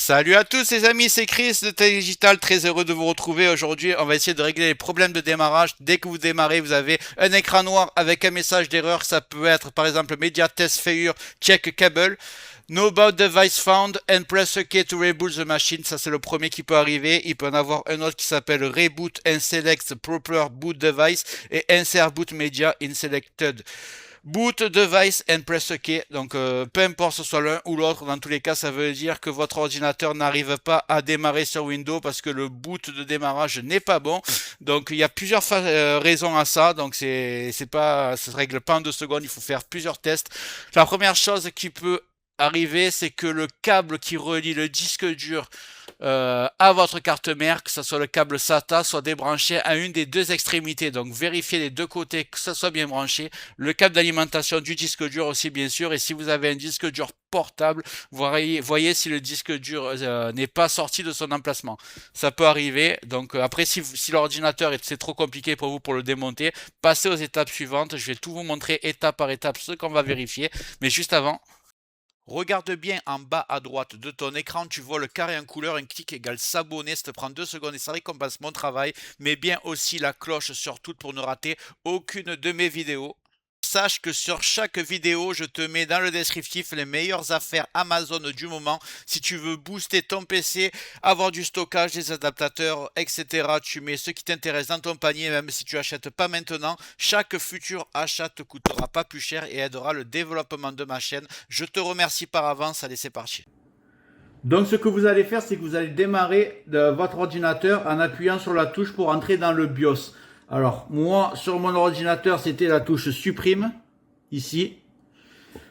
Salut à tous les amis, c'est Chris de Digital, très heureux de vous retrouver aujourd'hui. On va essayer de régler les problèmes de démarrage. Dès que vous démarrez, vous avez un écran noir avec un message d'erreur. Ça peut être par exemple Media Test Failure, Check Cable. No about device found and press OK to reboot the machine. Ça c'est le premier qui peut arriver. Il peut en avoir un autre qui s'appelle Reboot and Select Proper Boot Device et Insert Boot Media in Selected. Boot device and press OK. Donc peu importe ce soit l'un ou l'autre, dans tous les cas ça veut dire que votre ordinateur n'arrive pas à démarrer sur Windows parce que le boot de démarrage n'est pas bon. Donc il y a plusieurs raisons à ça. Donc ça se règle pas en 2 secondes, il faut faire plusieurs tests. La première chose qui peut arriver, c'est que le câble qui relie le disque dur à votre carte mère, que ce soit le câble SATA, soit débranché à une des deux extrémités. Donc vérifiez les deux côtés que ça soit bien branché. Le câble d'alimentation du disque dur aussi bien sûr. Et si vous avez un disque dur portable, voyez si le disque dur n'est pas sorti de son emplacement. Ça peut arriver. Donc après si l'ordinateur c'est trop compliqué pour vous pour le démonter, passez aux étapes suivantes. Je vais tout vous montrer étape par étape ce qu'on va vérifier. Mais juste avant, regarde bien en bas à droite de ton écran, tu vois le carré en couleur, un clic égale s'abonner, ça te prend 2 secondes et ça récompense mon travail, mais bien aussi la cloche sur toute pour ne rater aucune de mes vidéos. Sache que sur chaque vidéo, je te mets dans le descriptif les meilleures affaires Amazon du moment. Si tu veux booster ton PC, avoir du stockage, des adaptateurs, etc., tu mets ce qui t'intéresse dans ton panier, même si tu achètes pas maintenant. Chaque futur achat te coûtera pas plus cher et aidera le développement de ma chaîne. Je te remercie par avance. Allez, c'est parti. Donc ce que vous allez faire, c'est que vous allez démarrer votre ordinateur en appuyant sur la touche pour entrer dans le BIOS. Alors moi, sur mon ordinateur, c'était la touche supprime, ici.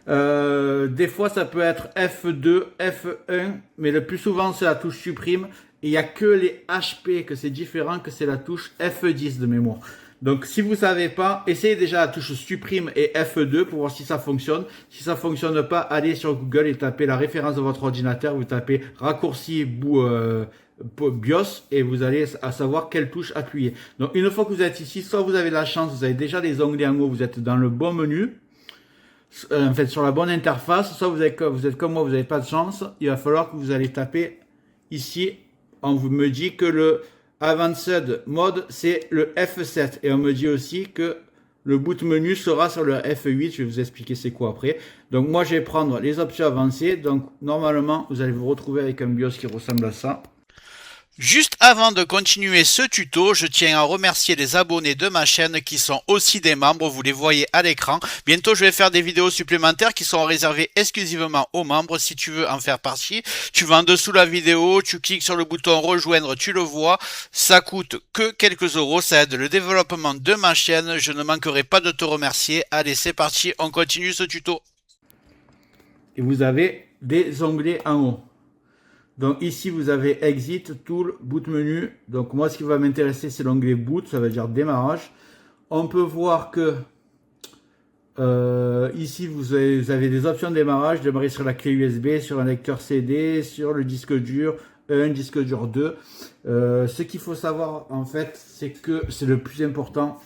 Des fois, ça peut être F2, F1, mais le plus souvent, c'est la touche supprime. Et il n'y a que les HP que c'est différent, que c'est la touche F10 de mémoire. Donc si vous ne savez pas, essayez déjà la touche supprime et F2 pour voir si ça fonctionne. Si ça ne fonctionne pas, allez sur Google et tapez la référence de votre ordinateur. Vous tapez raccourci BIOS et vous allez à savoir quelle touche appuyer. Donc une fois que vous êtes ici, soit vous avez la chance, vous avez déjà les onglets en haut, vous êtes dans le bon menu, en fait sur la bonne interface, soit vous êtes comme moi, vous n'avez pas de chance, il va falloir que vous allez taper ici. On me dit que le Advanced Mode c'est le F7 et on me dit aussi que le boot menu sera sur le F8. Je vais vous expliquer c'est quoi après. Donc moi je vais prendre les options avancées. Donc normalement vous allez vous retrouver avec un BIOS qui ressemble à ça. Juste avant de continuer ce tuto, je tiens à remercier les abonnés de ma chaîne qui sont aussi des membres, vous les voyez à l'écran. Bientôt je vais faire des vidéos supplémentaires qui sont réservées exclusivement aux membres. Si tu veux en faire partie, tu vas en dessous de la vidéo, tu cliques sur le bouton rejoindre, tu le vois. Ça coûte que quelques euros, ça aide le développement de ma chaîne. Je ne manquerai pas de te remercier. Allez, c'est parti, on continue ce tuto. Et vous avez des onglets en haut. Donc ici, vous avez Exit, Tool, Boot Menu. Donc moi, ce qui va m'intéresser, c'est l'onglet Boot, ça veut dire démarrage. On peut voir que ici, vous avez des options de démarrage. Démarrer sur la clé USB, sur un lecteur CD, sur le disque dur 1, disque dur 2. Ce qu'il faut savoir, en fait, c'est que c'est le plus important.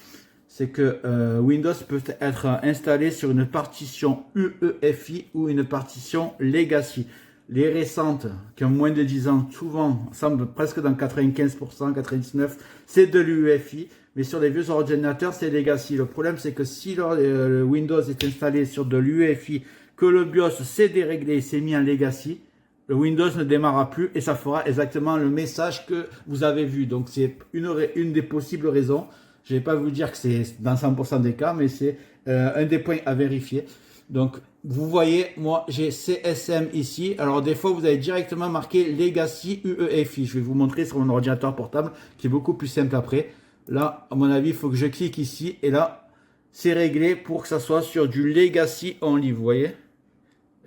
C'est que Windows peut être installé sur une partition UEFI ou une partition Legacy. Les récentes, qui ont moins de 10 ans, souvent, semblent presque dans 95%, 99%, c'est de l'UEFI. Mais sur les vieux ordinateurs, c'est Legacy. Le problème, c'est que si le Windows est installé sur de l'UEFI, que le BIOS s'est déréglé et s'est mis en Legacy, le Windows ne démarrera plus et ça fera exactement le message que vous avez vu. Donc, c'est une des possibles raisons. Je ne vais pas vous dire que c'est dans 100% des cas, mais c'est un des points à vérifier. Donc, vous voyez, moi, j'ai CSM ici. Alors, des fois, vous avez directement marqué Legacy UEFI. Je vais vous montrer sur mon ordinateur portable, qui est beaucoup plus simple après. Là, à mon avis, il faut que je clique ici. Et là, c'est réglé pour que ça soit sur du Legacy Only. Vous voyez?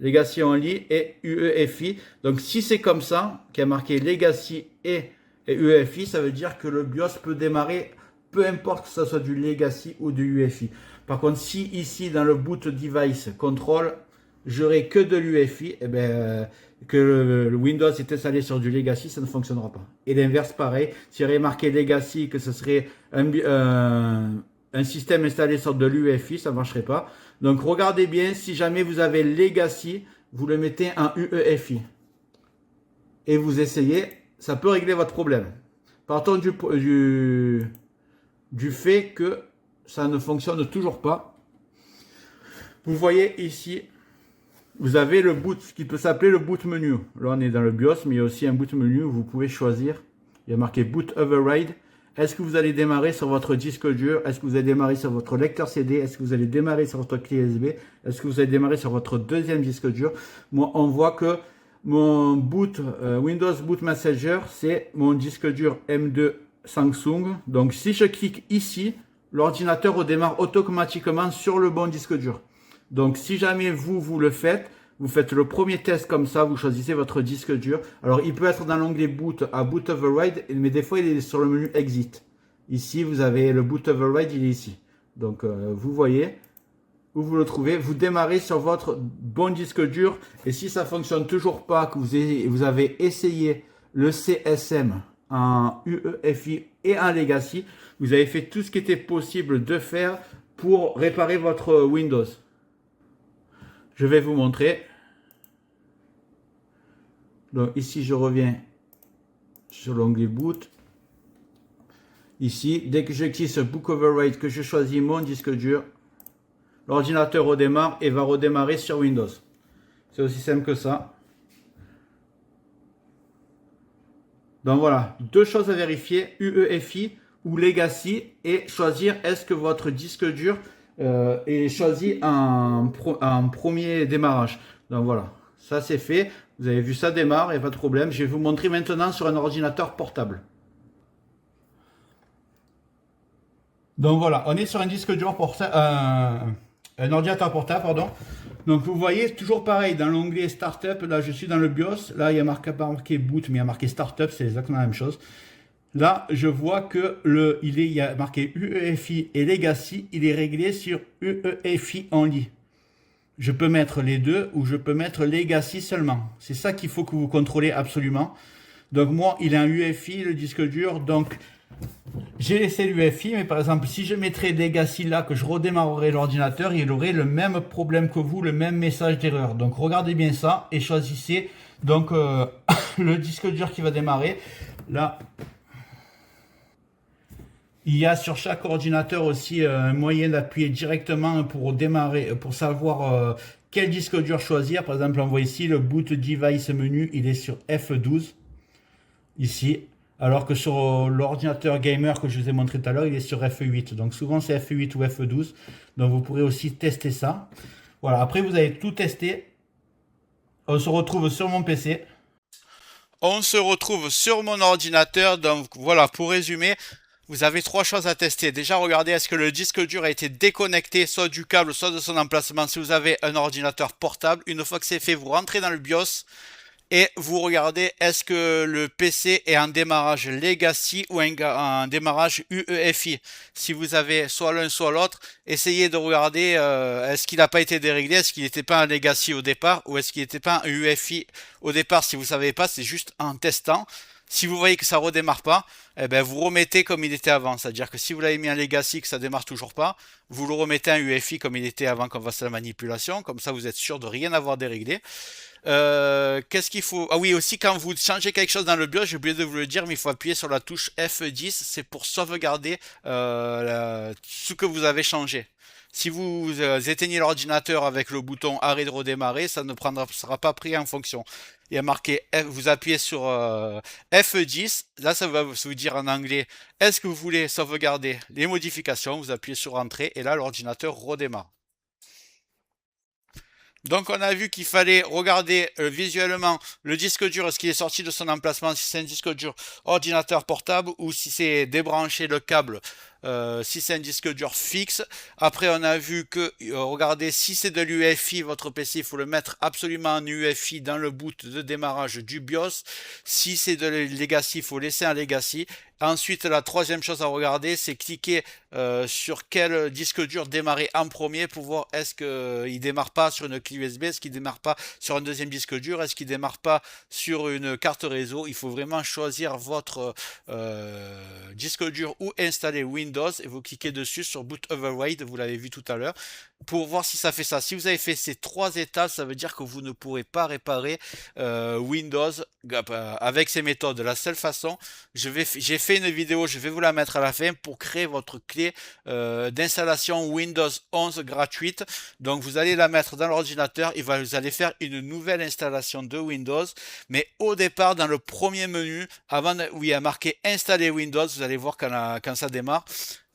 Legacy Only et UEFI. Donc, si c'est comme ça, qui a marqué Legacy et UEFI, ça veut dire que le BIOS peut démarrer, peu importe que ce soit du Legacy ou du UEFI. Par contre, si ici dans le boot device control, j'aurai que de l'UEFI, eh ben, que le Windows est installé sur du Legacy, ça ne fonctionnera pas. Et l'inverse, pareil. S'il y aurait marqué Legacy, que ce serait un système installé sur de l'UEFI, ça ne marcherait pas. Donc, regardez bien, si jamais vous avez Legacy, vous le mettez en UEFI. et vous essayez, ça peut régler votre problème. Partons du fait que ça ne fonctionne toujours pas. Vous voyez ici, vous avez le boot, ce qui peut s'appeler le boot menu. Là, on est dans le BIOS, mais il y a aussi un boot menu où vous pouvez choisir. Il y a marqué boot override. Est-ce que vous allez démarrer sur votre disque dur? Est-ce que vous allez démarrer sur votre lecteur CD? Est-ce que vous allez démarrer sur votre clé USB? Est-ce que vous allez démarrer sur votre deuxième disque dur? Moi, on voit que mon boot, Windows Boot Messenger, c'est mon disque dur M2 Samsung. Donc, si je clique ici, l'ordinateur redémarre automatiquement sur le bon disque dur. Donc, si jamais vous le faites, vous faites le premier test comme ça, vous choisissez votre disque dur. Alors, il peut être dans l'onglet Boot à Boot Override, mais des fois, il est sur le menu Exit. Ici, vous avez le Boot Override, il est ici. Donc, vous voyez où vous le trouvez. Vous démarrez sur votre bon disque dur. Et si ça ne fonctionne toujours pas, que vous avez essayé le CSM en UEFI et en Legacy, vous avez fait tout ce qui était possible de faire pour réparer votre Windows. Je vais vous montrer. Donc ici, je reviens sur l'onglet Boot. Ici, dès que je clique sur Boot Override, que je choisis mon disque dur, l'ordinateur redémarre et va redémarrer sur Windows. C'est aussi simple que ça. Donc voilà, deux choses à vérifier, UEFI ou Legacy, et choisir est-ce que votre disque dur est choisi en premier démarrage. Donc voilà, ça c'est fait. Vous avez vu, ça démarre, il n'y a pas de problème. Je vais vous montrer maintenant sur un ordinateur portable. Donc voilà, on est sur un disque dur portable, un ordinateur portable, pardon. Donc vous voyez, toujours pareil, dans l'onglet Startup, là je suis dans le BIOS, là il y a marqué Boot, mais il y a marqué Startup, c'est exactement la même chose. Là, je vois que il y a marqué UEFI et Legacy, il est réglé sur UEFI Only. Je peux mettre les deux ou je peux mettre Legacy seulement. C'est ça qu'il faut que vous contrôlez absolument. Donc moi, il a un UEFI, le disque dur, donc j'ai laissé l'UEFI, mais par exemple, si je mettrais Legacy là, que je redémarrerais l'ordinateur, il aurait le même problème que vous, le même message d'erreur. Donc regardez bien ça et choisissez donc le disque dur qui va démarrer. Là, il y a sur chaque ordinateur aussi un moyen d'appuyer directement pour démarrer, pour savoir quel disque dur choisir. Par exemple, on voit ici le Boot Device menu, il est sur F12, ici. Alors que sur l'ordinateur gamer que je vous ai montré tout à l'heure, il est sur F8. Donc souvent c'est F8 ou F12. Donc vous pourrez aussi tester ça. Voilà, après vous avez tout testé. On se retrouve sur mon PC. On se retrouve sur mon ordinateur. Donc voilà, pour résumer, vous avez trois choses à tester. Déjà, regardez est-ce que le disque dur a été déconnecté, soit du câble, soit de son emplacement. Si vous avez un ordinateur portable, une fois que c'est fait, vous rentrez dans le BIOS et vous regardez est-ce que le PC est en démarrage Legacy ou en démarrage UEFI. Si vous avez soit l'un soit l'autre, essayez de regarder est-ce qu'il n'a pas été déréglé, est-ce qu'il n'était pas en Legacy au départ ou est-ce qu'il n'était pas en UEFI au départ. Si vous ne savez pas, c'est juste en testant. Si vous voyez que ça redémarre pas, eh ben vous remettez comme il était avant. C'est-à-dire que si vous l'avez mis en Legacy que ça démarre toujours pas, vous le remettez en UEFI comme il était avant qu'on fasse la manipulation. Comme ça, vous êtes sûr de rien avoir déréglé. Qu'est-ce qu'il faut? Ah oui, aussi quand vous changez quelque chose dans le BIOS, j'ai oublié de vous le dire, mais il faut appuyer sur la touche F10, c'est pour sauvegarder ce que vous avez changé. Si vous éteignez l'ordinateur avec le bouton arrêt de redémarrer, ça ne sera pas pris en fonction. Il y a marqué F, vous appuyez sur F10, là ça va vous dire en anglais, est-ce que vous voulez sauvegarder les modifications? Vous appuyez sur entrée et là l'ordinateur redémarre. Donc on a vu qu'il fallait regarder visuellement le disque dur, est-ce qu'il est sorti de son emplacement, si c'est un disque dur ordinateur portable ou si c'est débranché le câble, si c'est un disque dur fixe. Après on a vu que, regardez, si c'est de l'UEFI, votre PC, il faut le mettre absolument en UEFI dans le boot de démarrage du BIOS. Si c'est de Legacy, il faut laisser un Legacy. Ensuite, la troisième chose à regarder, c'est cliquer sur quel disque dur démarrer en premier pour voir est-ce qu'il ne démarre pas sur une clé USB, est-ce qu'il ne démarre pas sur un deuxième disque dur, est-ce qu'il ne démarre pas sur une carte réseau. Il faut vraiment choisir votre disque dur ou installer Windows Windows et vous cliquez dessus sur Boot Override, vous l'avez vu tout à l'heure, pour voir si ça fait ça. Si vous avez fait ces 3 étapes, ça veut dire que vous ne pourrez pas réparer Windows avec ces méthodes. La seule façon, j'ai fait une vidéo, je vais vous la mettre à la fin pour créer votre clé d'installation Windows 11 gratuite. Donc vous allez la mettre dans l'ordinateur et vous allez faire une nouvelle installation de Windows. Mais au départ, dans le premier menu, où il y a marqué installer Windows, vous allez voir quand ça démarre,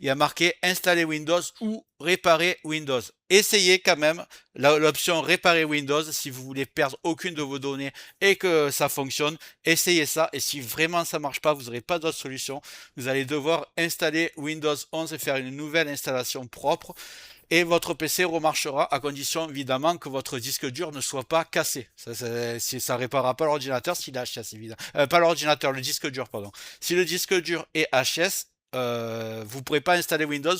il y a marqué installer Windows ou réparer Windows. Essayez quand même l'option réparer Windows si vous voulez perdre aucune de vos données et que ça fonctionne. Essayez ça et si vraiment ça marche pas, vous n'aurez pas d'autre solution. Vous allez devoir installer Windows 11 et faire une nouvelle installation propre. Et votre PC remarchera à condition évidemment que votre disque dur ne soit pas cassé. Ça réparera pas l'ordinateur s'il est HS évidemment. Pas l'ordinateur, le disque dur, pardon. Si le disque dur est HS, vous ne pourrez pas installer Windows.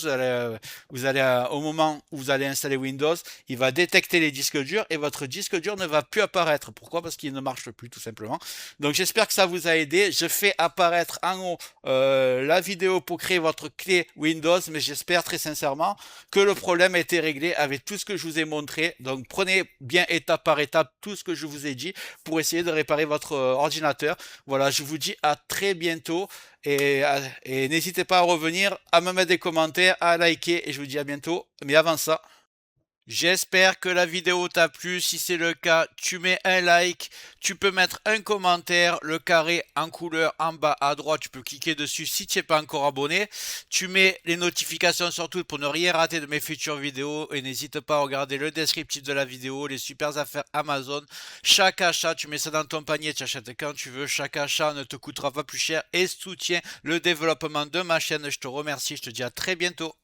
Au moment où vous allez installer Windows, il va détecter les disques durs et votre disque dur ne va plus apparaître. Pourquoi? Parce qu'il ne marche plus tout simplement. Donc j'espère que ça vous a aidé. Je fais apparaître en haut la vidéo pour créer votre clé Windows, mais j'espère très sincèrement que le problème a été réglé avec tout ce que je vous ai montré. Donc prenez bien étape par étape tout ce que je vous ai dit pour essayer de réparer votre ordinateur. Voilà, je vous dis à très bientôt. Et n'hésitez pas à revenir, à me mettre des commentaires, à liker et je vous dis à bientôt. Mais avant ça, j'espère que la vidéo t'a plu. Si c'est le cas, tu mets un like, tu peux mettre un commentaire, le carré en couleur en bas à droite, tu peux cliquer dessus si tu n'es pas encore abonné. Tu mets les notifications surtout pour ne rien rater de mes futures vidéos et n'hésite pas à regarder le descriptif de la vidéo, les super affaires Amazon. Chaque achat, tu mets ça dans ton panier, tu achètes quand tu veux. Chaque achat ne te coûtera pas plus cher et soutient le développement de ma chaîne. Je te remercie, je te dis à très bientôt.